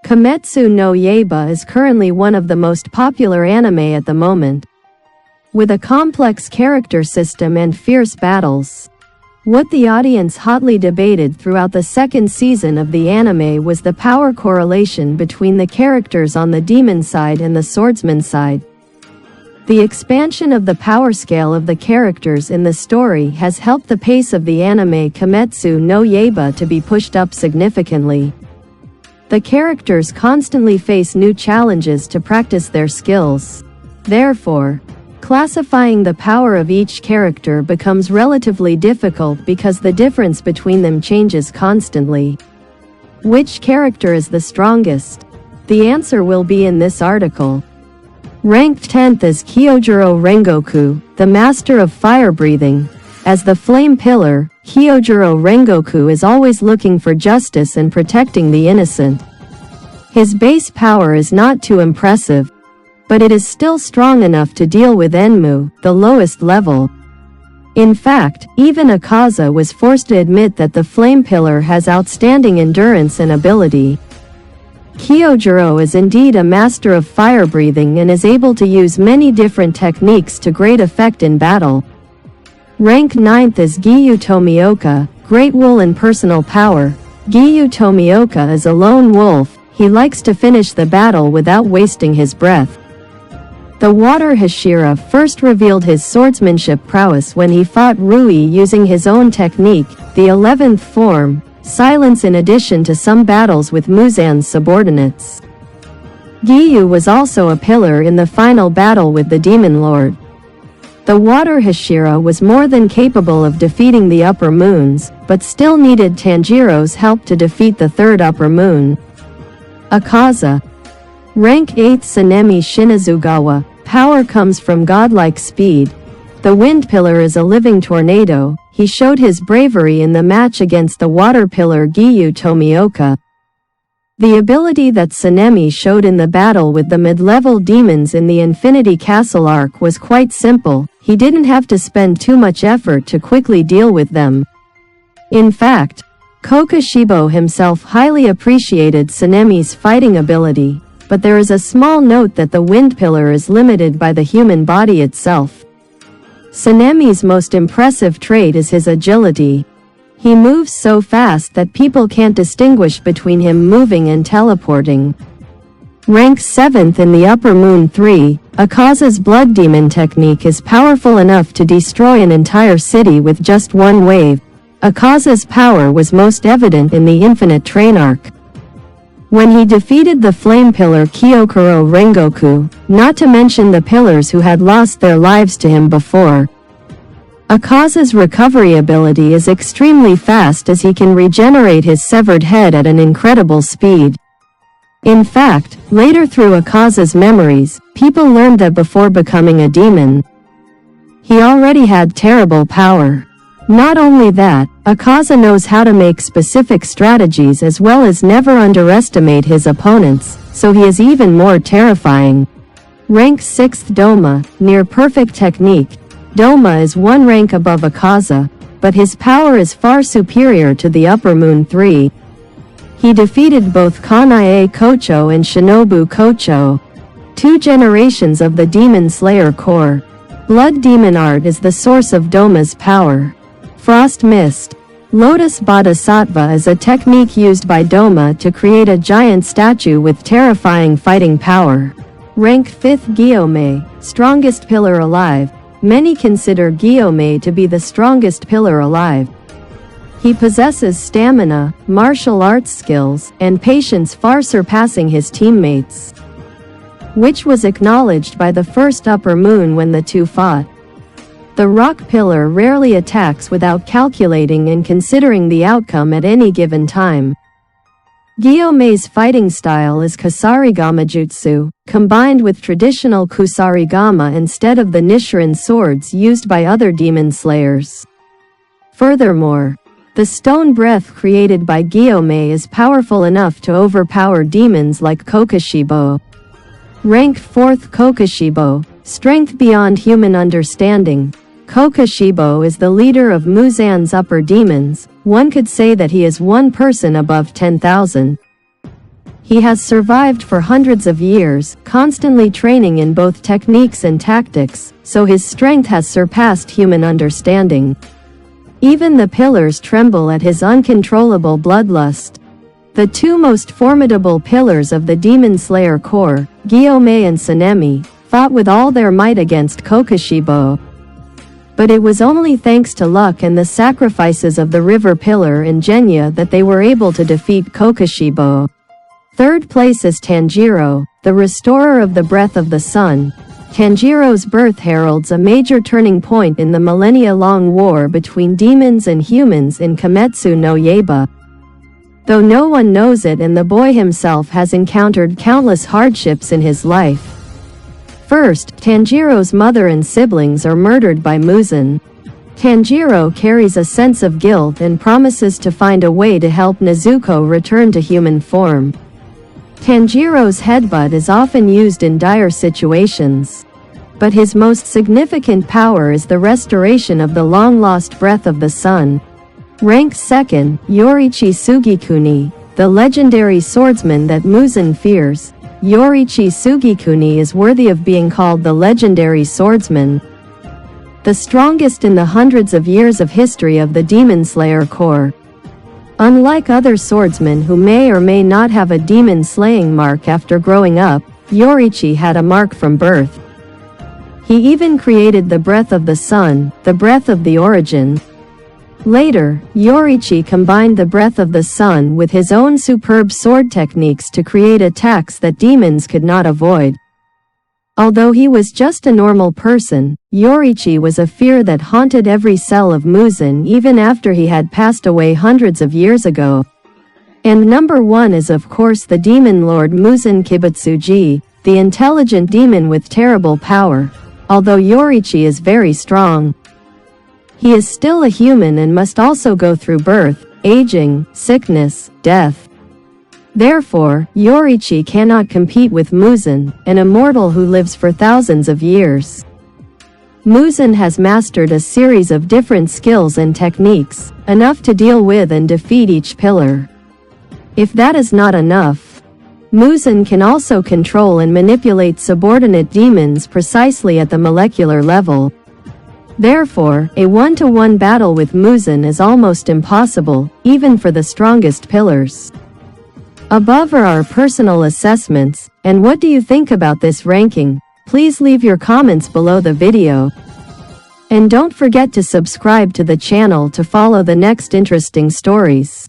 Kimetsu no Yaiba is currently one of the most popular anime at the moment, with a complex character system and fierce battles. What the audience hotly debated throughout the second season of the anime was the power correlation between the characters on the demon side and the swordsman side. The expansion of the power scale of the characters in the story has helped the pace of the anime Kimetsu no Yaiba to be pushed up significantly. The characters constantly face new challenges to practice their skills. Therefore, classifying the power of each character becomes relatively difficult because the difference between them changes constantly. Which character is the strongest? The answer will be in this article. Ranked 10th is Kyojuro Rengoku, the master of fire breathing. As the flame pillar, Kyojuro Rengoku is always looking for justice and protecting the innocent. His base power is not too impressive, but it is still strong enough to deal with Enmu, the lowest level. In fact, even Akaza was forced to admit that the flame pillar has outstanding endurance and ability. Kyojuro is indeed a master of fire breathing and is able to use many different techniques to great effect in battle. Rank 9th is Giyu Tomioka, Great Wool and Personal Power. Giyu Tomioka is a lone wolf. He likes to finish the battle without wasting his breath. The Water Hashira first revealed his swordsmanship prowess when he fought Rui using his own technique, the 11th form, Silence, in addition to some battles with Muzan's subordinates. Giyu was also a pillar in the final battle with the Demon Lord. The Water Hashira was more than capable of defeating the Upper Moons, but still needed Tanjiro's help to defeat the third Upper Moon. Akaza. Rank 8th Sanemi Shinazugawa, power comes from godlike speed. The Wind Pillar is a living tornado. He showed his bravery in the match against the Water Pillar Giyu Tomioka. The ability that Sanemi showed in the battle with the mid-level demons in the Infinity Castle arc was quite simple. He didn't have to spend too much effort to quickly deal with them. In fact, Kokushibo himself highly appreciated Sanemi's fighting ability, but there is a small note that the Wind Pillar is limited by the human body itself. Sanemi's most impressive trait is his agility. He moves so fast that people can't distinguish between him moving and teleporting. Rank 7th in the Upper Moon 3, Akaza's Blood Demon technique is powerful enough to destroy an entire city with just one wave. Akaza's power was most evident in the Infinite Train arc, when he defeated the flame pillar Kyokuro Rengoku, not to mention the pillars who had lost their lives to him before. Akaza's recovery ability is extremely fast as he can regenerate his severed head at an incredible speed. In fact, later through Akaza's memories, people learned that before becoming a demon, he already had terrible power. Not only that, Akaza knows how to make specific strategies as well as never underestimate his opponents, so he is even more terrifying. Rank 6th Doma, near perfect technique. Doma is one rank above Akaza, but his power is far superior to the Upper Moon 3. He defeated both Kanae Kocho and Shinobu Kocho, two generations of the Demon Slayer core. Blood Demon art is the source of Doma's power. Frost Mist. Lotus Bodhisattva is a technique used by Doma to create a giant statue with terrifying fighting power. Rank 5th Gyomei, strongest pillar alive. Many consider Gyomei to be the strongest pillar alive. He possesses stamina, martial arts skills, and patience far surpassing his teammates, which was acknowledged by the first Upper Moon when the two fought. The rock pillar rarely attacks without calculating and considering the outcome at any given time. Gyomei's fighting style is Kusarigama Jutsu, combined with traditional Kusarigama instead of the Nichiren swords used by other demon slayers. Furthermore, the stone breath created by Gyomei is powerful enough to overpower demons like Kokushibo. Rank 4th Kokushibo, strength beyond human understanding. Kokushibo is the leader of Muzan's upper demons. One could say that he is one person above 10,000. He has survived for hundreds of years, constantly training in both techniques and tactics, so his strength has surpassed human understanding. Even the pillars tremble at his uncontrollable bloodlust. The two most formidable pillars of the Demon Slayer Corps, Gyomei and Sanemi, fought with all their might against Kokushibo. But it was only thanks to luck and the sacrifices of the River Pillar and Genya that they were able to defeat Kokushibo. Third place is Tanjiro, the restorer of the breath of the sun. Tanjiro's birth heralds a major turning point in the millennia-long war between demons and humans in Kimetsu no Yaiba. Though no one knows it and the boy himself has encountered countless hardships in his life. First, Tanjiro's mother and siblings are murdered by Muzan. Tanjiro carries a sense of guilt and promises to find a way to help Nezuko return to human form. Tanjiro's headbutt is often used in dire situations. But his most significant power is the restoration of the long-lost breath of the sun. Ranked second, Yoriichi Sugikuni, the legendary swordsman that Muzan fears. Yoriichi Sugikuni is worthy of being called the legendary swordsman. The strongest in the hundreds of years of history of the Demon Slayer Corps. Unlike other swordsmen who may or may not have a demon-slaying mark after growing up, Yoriichi had a mark from birth. He even created the breath of the sun, the breath of the origin. Later, Yoriichi combined the breath of the sun with his own superb sword techniques to create attacks that demons could not avoid. Although he was just a normal person, Yoriichi was a fear that haunted every cell of Muzan even after he had passed away hundreds of years ago. And number one is of course the demon lord Muzan Kibutsuji, the intelligent demon with terrible power. Although Yoriichi is very strong, he is still a human and must also go through birth, aging, sickness, death. Therefore, Yoriichi cannot compete with Muzan, an immortal who lives for thousands of years. Muzan has mastered a series of different skills and techniques, enough to deal with and defeat each pillar. If that is not enough, Muzan can also control and manipulate subordinate demons precisely at the molecular level. Therefore, a one-to-one battle with Muzan is almost impossible, even for the strongest pillars. Above are our personal assessments, and what do you think about this ranking? Please leave your comments below the video. And don't forget to subscribe to the channel to follow the next interesting stories.